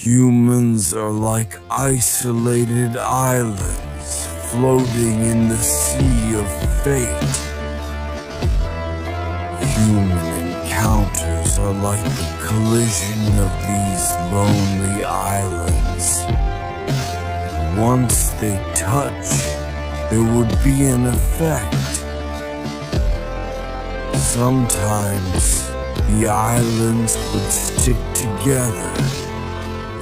Humans are like isolated islands floating in the sea of fate. Human encounters are like the collision of these lonely islands. Once they touch, there would be an effect. Sometimes the islands would stick together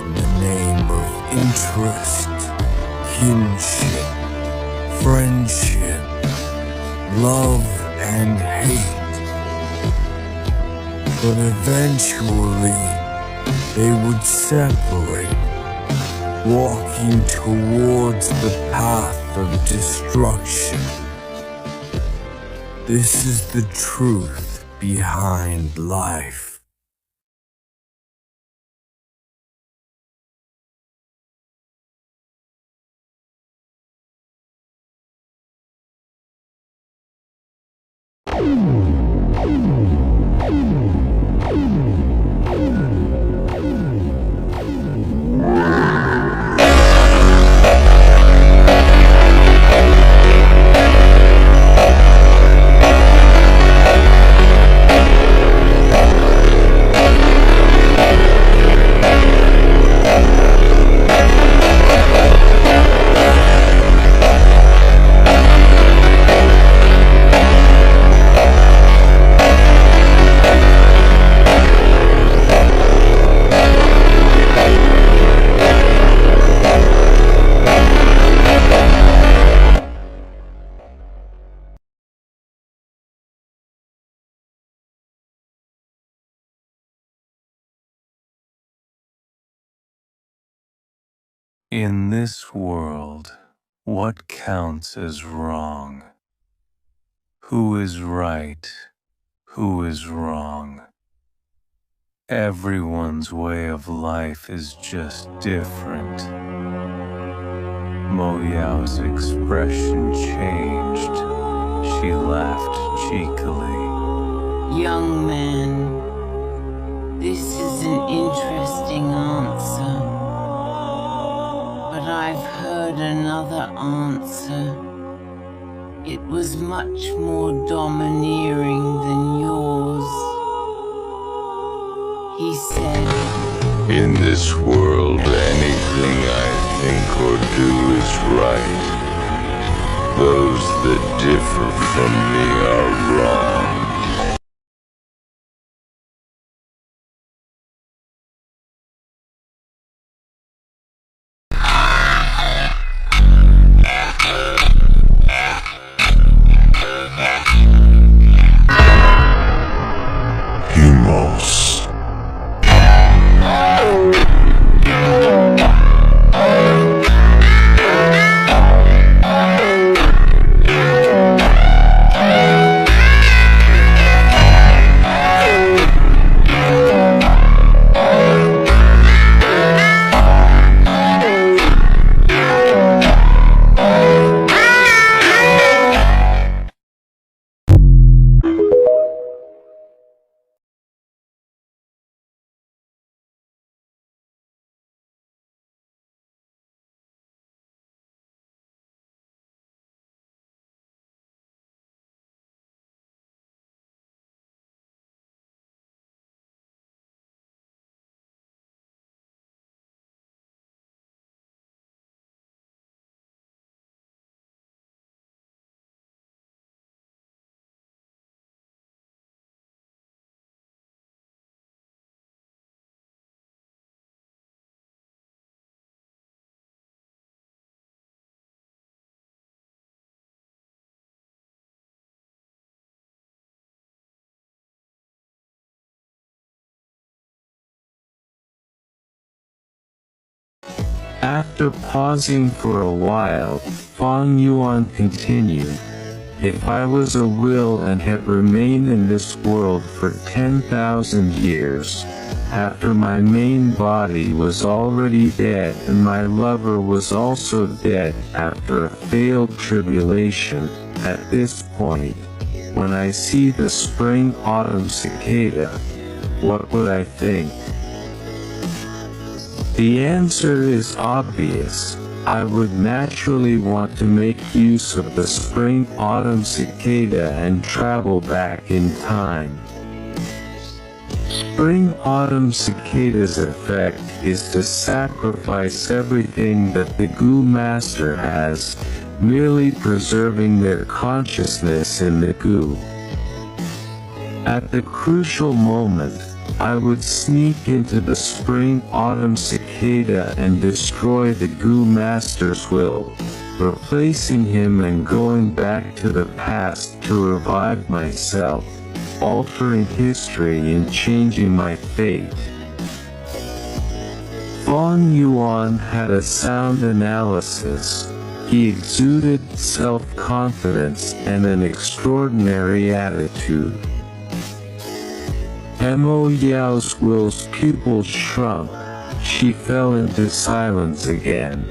in the name of interest, kinship, friendship, love, and hate. But eventually, they would separate, walking towards the path of destruction. This is the truth behind life. In this world, what counts as wrong? Who is right? Who is wrong? Everyone's way of life is just different. Mo Yao's expression changed. She laughed cheekily. Young man, this is an interesting answer. But I've heard another answer. It was much more domineering than yours. He said, "In this world, anything I think or do is right. Those that differ from me are wrong." After pausing for a while, Fang Yuan continued, "If I was a will and had remained in this world for 10,000 years, after my main body was already dead and my lover was also dead after a failed tribulation, at this point, when I see the spring-autumn cicada, what would I think? The answer is obvious. I would naturally want to make use of the spring-autumn cicada and travel back in time. Spring-autumn cicada's effect is to sacrifice everything that the goo master has, merely preserving their consciousness in the goo. At the crucial moment, I would sneak into the spring-autumn cicada and destroy the goo master's will, replacing him and going back to the past to revive myself, altering history and changing my fate. Fang Yuan had a sound analysis. He exuded self-confidence and an extraordinary attitude. Mo Yao's will's pupils shrunk. She fell into silence again.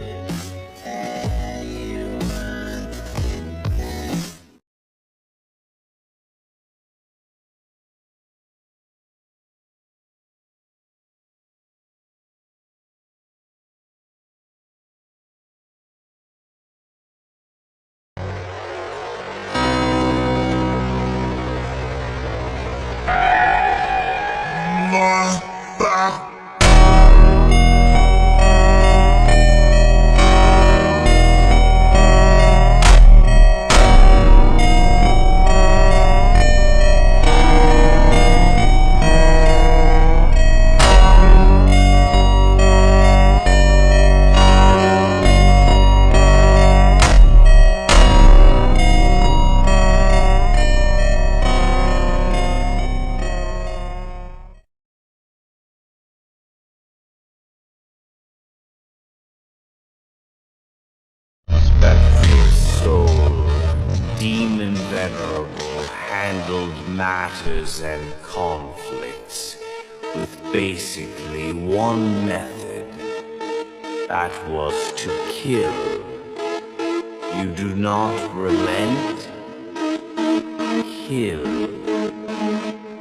Demon Venerable handled matters and conflicts with basically one method. That was to kill. You do not relent? Kill.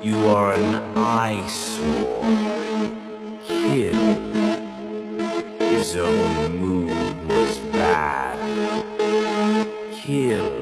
You are an eyesore. Kill. His own mood was bad. Kill.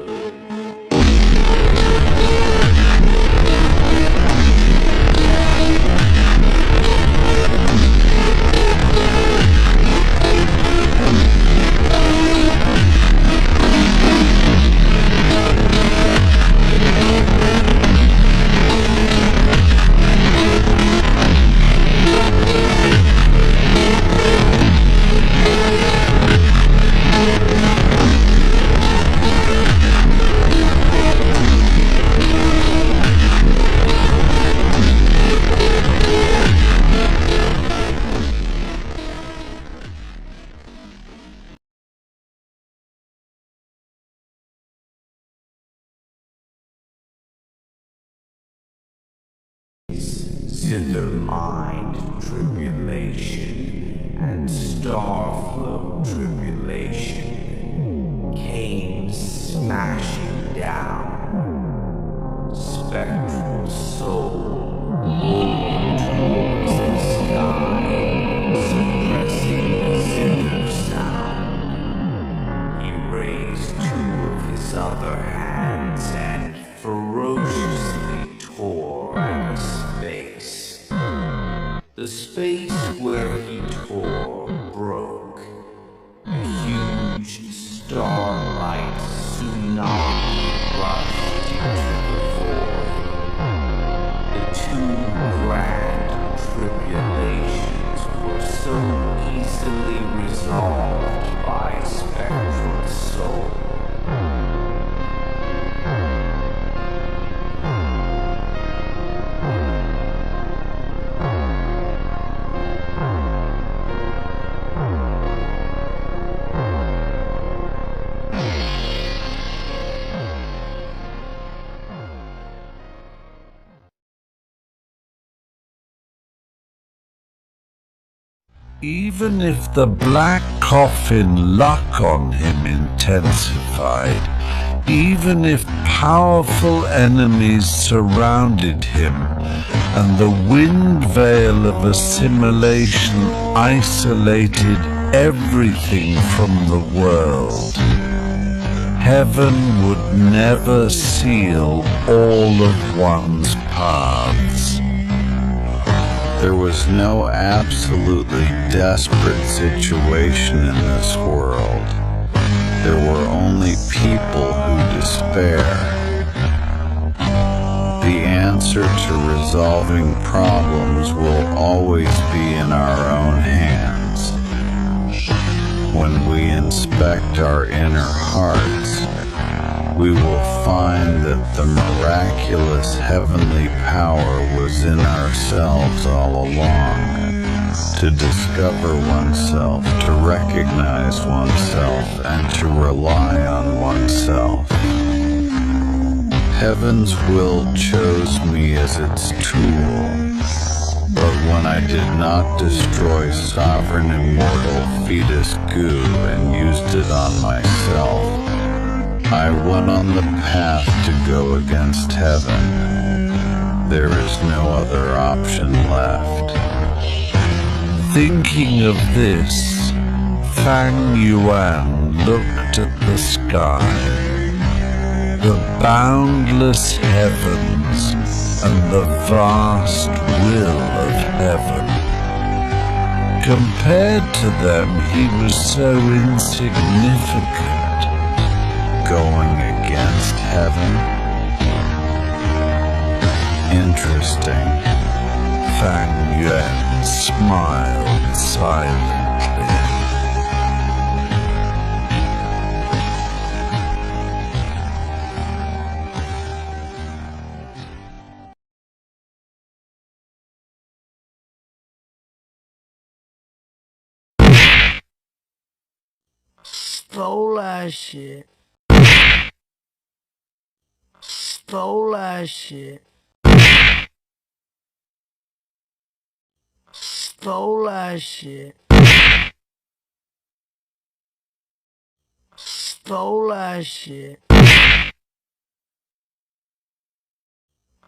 Cinder mind tribulation and starflow tribulation came smashing down. Spectral soul roared towards the sky, suppressing the cinder sound. He raised two of his other hands and ferociously tore at a space. The space where he tore broke. A huge starlight tsunami rushed into the void. The two grand tribulations were so easily resolved by spectral soul. Even if the black coffin luck on him intensified, Even if powerful enemies surrounded him and the wind veil of assimilation isolated everything from the world, heaven would never seal all of one's paths. There was no absolutely desperate situation in this world. There were only people who despair. The answer to resolving problems will always be in our own hands. When we inspect our inner hearts, we will find that the miraculous heavenly power was in ourselves all along. To discover oneself, to recognize oneself, and to rely on oneself. Heaven's will chose me as its tool, but when I did not destroy sovereign immortal fetus goo and used it on myself, I went on the path to go against heaven. There is no other option left. Thinking of this, Fang Yuan looked at the sky, the boundless heavens, and the vast will of heaven. Compared to them, he was so insignificant. Going against heaven? Interesting. Fang Yuan smiled silently. Stole that shit. Stole that shit. Stole that shit. Stole that shit.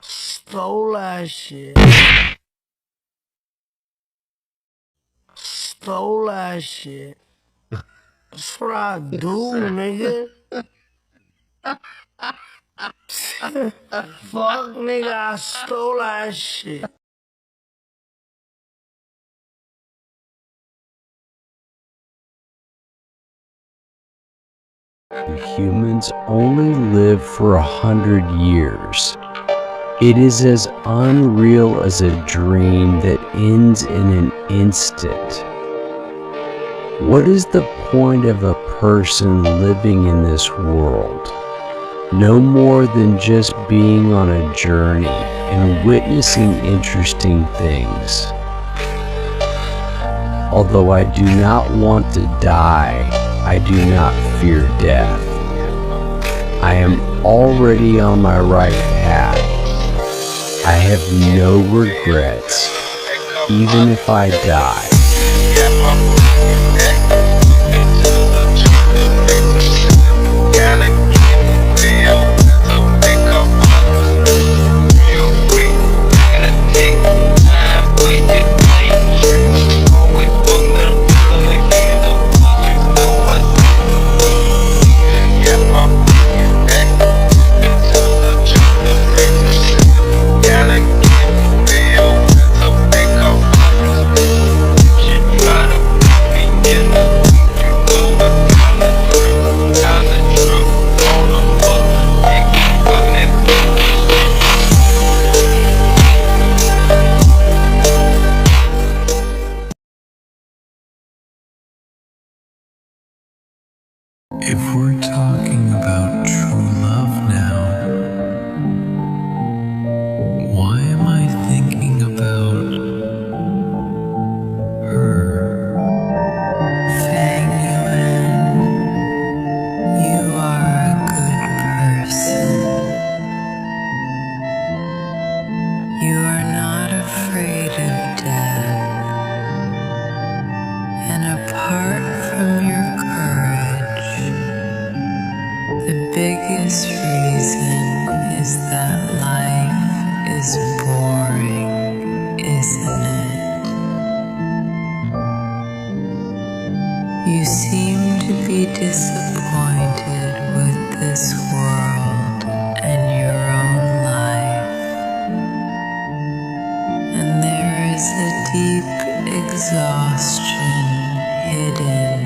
Stole that shit. Stole that shit. That's what I do, nigga. Fuck, nigga, I stole that shit. Humans only live for 100 years. It is as unreal as a dream that ends in an instant. What is the point of a person living in this world? No more than just being on a journey and witnessing interesting things. Although I do not want to die, I do not fear death. I am already on my right path. I have no regrets, even if I die. If we're talking about true love now, why am I thinking about her? Fang Yuan, you are a good person. You are not afraid of death. And apart from your courage, the biggest You seem to be disappointed with this world and your own life, and there is a deep exhaustion hidden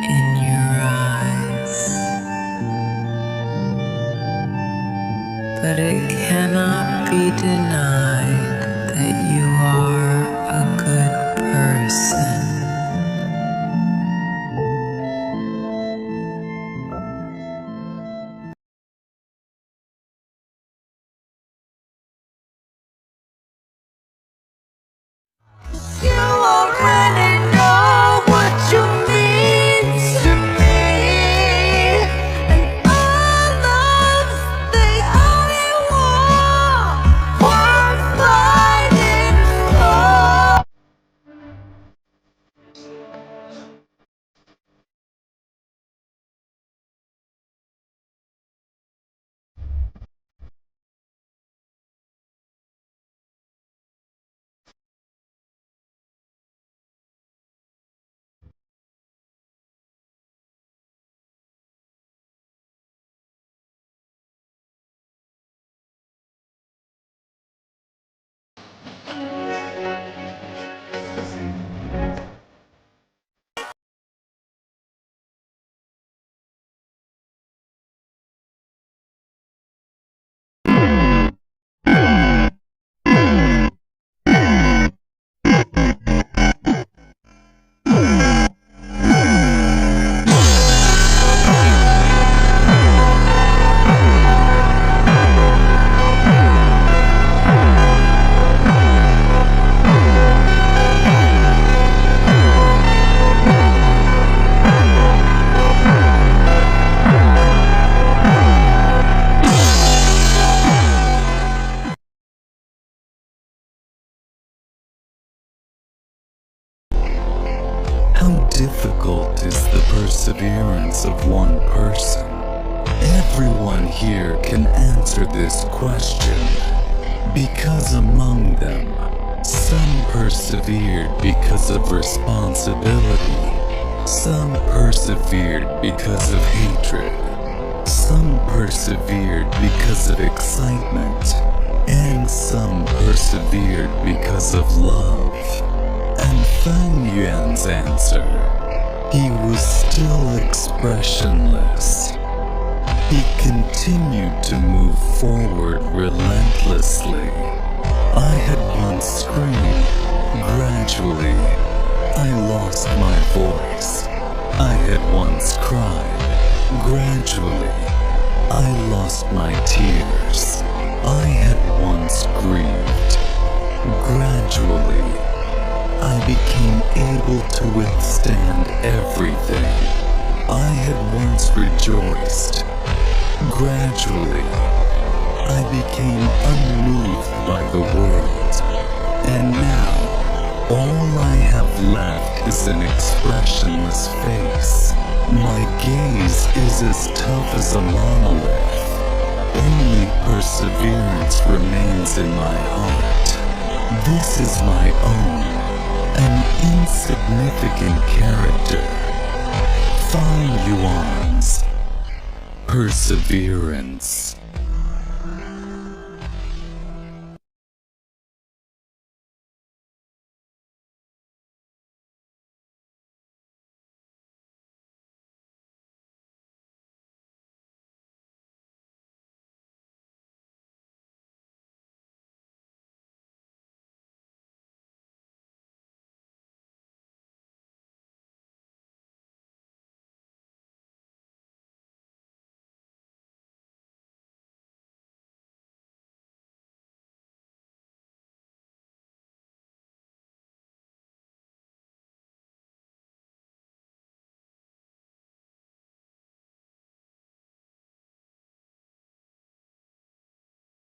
in your eyes. But it cannot be denied that you are a good person. You already know what you mean to me, and our love's the only war worth fighting for. How difficult is the perseverance of one person? Everyone here can answer this question, because among them, some persevered because of responsibility, some persevered because of hatred, some persevered because of excitement, and some persevered because of love. And Fang Yuan's answer, he was still expressionless. He continued to move forward relentlessly. I had once screamed. Gradually, I lost my voice. I had once cried. Gradually, I lost my tears. I had once grieved. Gradually, I became able to withstand everything. I had once rejoiced. Gradually, I became unmoved by the world. And now, all I have left is an expressionless face. My gaze is as tough as a monolith. Only perseverance remains in my heart. This is my own, an insignificant character. Fang Yuan's perseverance.